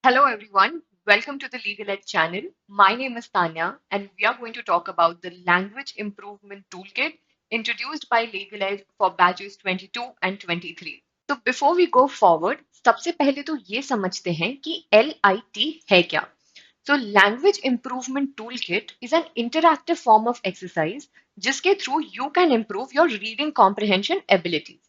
Hello, everyone. Welcome to the Legal Ed channel. My name is Tanya, and we are going to talk about the Language Improvement Toolkit introduced by Legal Ed for batches 22 and 23. तो before we go forward, सबसे पहले तो ये समझते हैं कि LIT है क्या. So Language Improvement Toolkit is an interactive form of exercise जिसके through you can improve your reading comprehension abilities.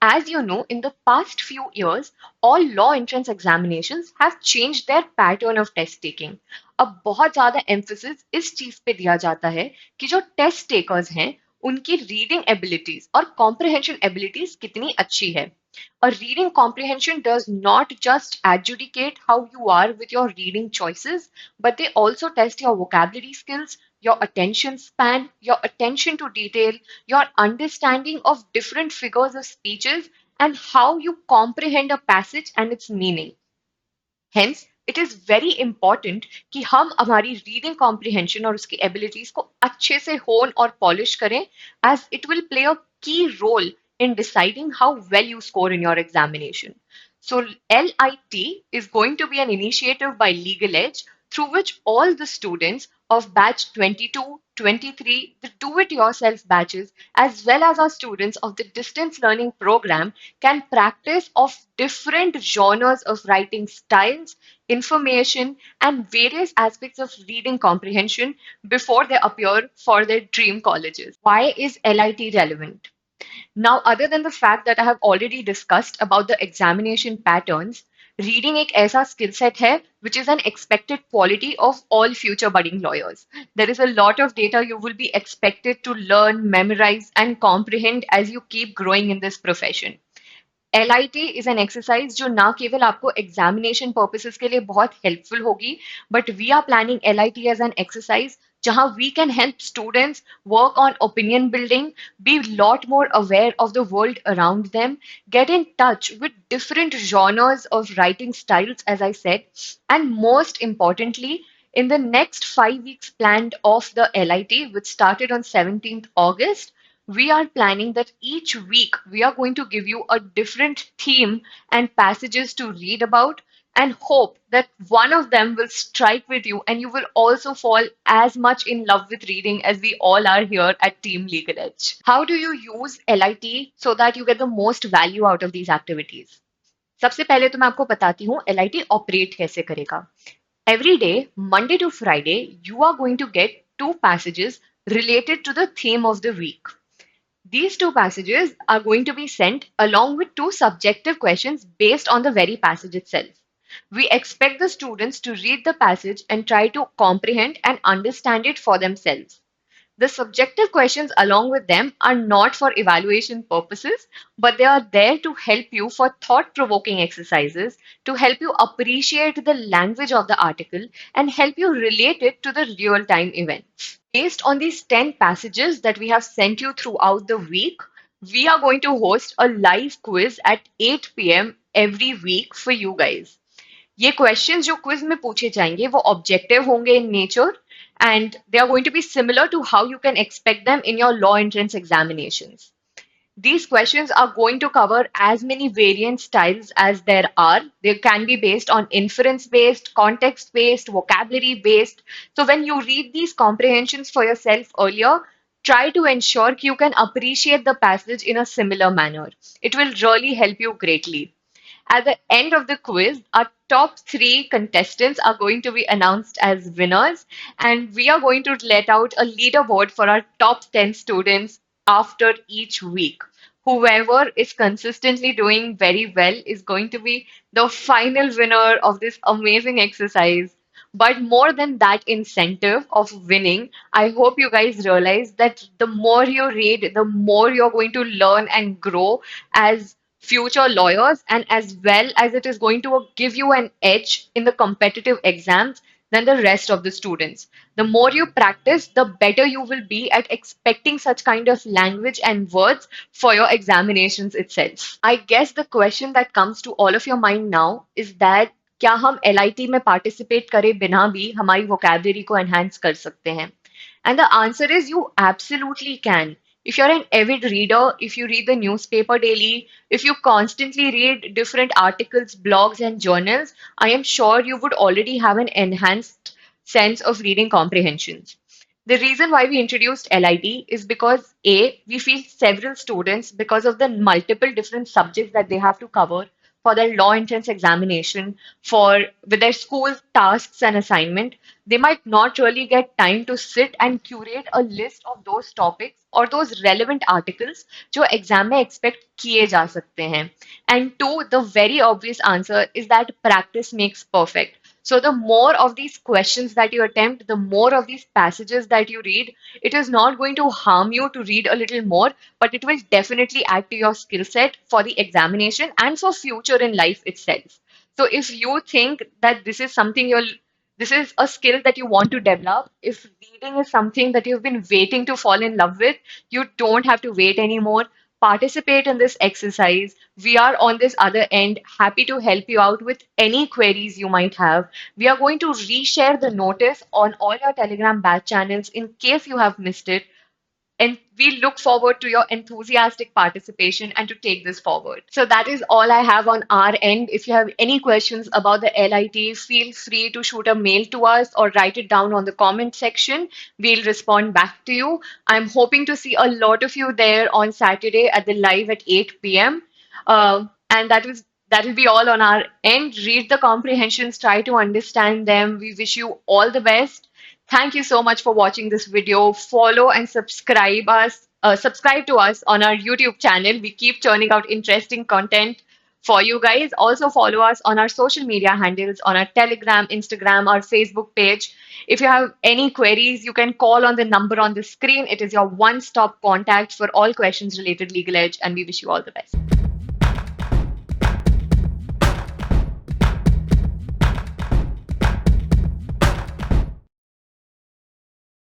As you know, in the past few years, all law entrance examinations have changed their pattern of test taking. अब बहुत ज़्यादा emphasis इस चीज़ पे दिया जाता है कि जो टेस्ट टेकर्स हैं उनकी रीडिंग एबिलिटीज और कॉम्प्रिहेंशन एबिलिटीज कितनी अच्छी है. A reading comprehension does not just adjudicate how you are with your reading choices, but they also test your vocabulary skills, your attention span, your attention to detail, your understanding of different figures of speeches, and how you comprehend a passage and its meaning. Hence, it is very important कि हम हमारी reading comprehension और उसकी abilities को अच्छे से होन और पॉलिश करें as it will play a key role in deciding how well you score in your examination. So LIT is going to be an initiative by Legal Edge through which all the students of batch 22, 23, the do-it-yourself batches, as well as our students of the distance learning program can practice of different genres of writing styles, information, and various aspects of reading comprehension before they appear for their dream colleges. Why is LIT relevant? Now, other than the fact that I have already discussed about the examination patterns, reading एक ऐसा skill set है which is an expected quality of all future budding lawyers. There is a lot of data you will be expected to learn, memorize, and comprehend as you keep growing in this profession. LIT is an exercise जो ना केवल आपको examination purposes के लिए बहुत helpful होगी but we are planning LIT as an exercise जहां we can help students work on opinion building, be a lot more aware of the world around them, get in touch with different genres of writing styles, as I said, and most importantly, in the next 5 weeks planned of the LIT, which started on 17th August, we are planning that each week we are going to give you a different theme and passages to read about and hope that one of them will strike with you and you will also fall as much in love with reading as we all are here at Team Legal Edge. How do you use LIT so that you get the most value out of these activities? सबसे पहले तो मैं आपको बताती हूँ LIT operate कैसे करेगा. Every day, Monday to Friday, you are going to get two passages related to the theme of the week. These two passages are going to be sent along with two subjective questions based on the very passage itself. We expect the students to read the passage and try to comprehend and understand it for themselves. The subjective questions along with them are not for evaluation purposes, but they are there to help you for thought provoking exercises, to help you appreciate the language of the article, and help you relate it to the real time events. Based on these 10 passages that we have sent you throughout the week, we are going to host a live quiz at 8 p.m. every week for you guys. ये questions जो quiz में पूछे जाएंगे वो objective होंगे in nature and they are going to be similar to how you can expect them in your law entrance examinations. These questions are going to cover as many variant styles as there are. They can be based on inference based, context based, vocabulary based. So when you read these comprehensions for yourself earlier, try to ensure you can appreciate the passage in a similar manner. It will really help you greatly. At the end of the quiz, our top three contestants are going to be announced as winners, and we are going to let out a leaderboard for our top 10 students after each week. Whoever is consistently doing very well is going to be the final winner of this amazing exercise. But more than that incentive of winning, I hope you guys realize that the more you read, the more you're going to learn and grow as future lawyers, and as well as it is going to give you an edge in the competitive exams than the rest of the students. The more you practice, the better you will be at expecting such kind of language and words for your examinations itself. I guess the question that comes to all of your mind now is that क्या हम LIT में participate करे बिना भी हमारी vocabulary को enhance कर सकते हैं? And the answer is you absolutely can. If you're an avid reader, if you read the newspaper daily, if you constantly read different articles, blogs, and journals, I am sure you would already have an enhanced sense of reading comprehensions. The reason why we introduced LIT is because A, we feel several students, because of the multiple different subjects that they have to cover for their law entrance examination, for with their school tasks and assignment, they might not really get time to sit and curate a list of those topics or those relevant articles जो exam में expect किए जा सकते हैं. And two, the very obvious answer is that practice makes perfect. So the more of these questions that you attempt, the more of these passages that you read, it is not going to harm you to read a little more, but it will definitely add to your skill set for the examination and for future in life itself. So if you think that this is a skill that you want to develop, if reading is something that you've been waiting to fall in love with, you don't have to wait anymore. Participate in this exercise. We are on this other end, happy to help you out with any queries you might have. We are going to reshare the notice on all your Telegram batch channels in case you have missed it. And we look forward to your enthusiastic participation and to take this forward. So that is all I have on our end. If you have any questions about the LIT, feel free to shoot a mail to us or write it down on the comment section. We'll respond back to you. I'm hoping to see a lot of you there on Saturday at the live at 8 p.m. And that will be all on our end. Read the comprehensions, try to understand them. We wish you all the best. Thank you so much for watching this video. Follow and subscribe to us on our YouTube channel. We keep churning out interesting content for you guys. Also follow us on our social media handles, on our Telegram, Instagram, our Facebook page. If you have any queries, you can call on the number on the screen. It is your one-stop contact for all questions related legal edge, and we wish you all the best.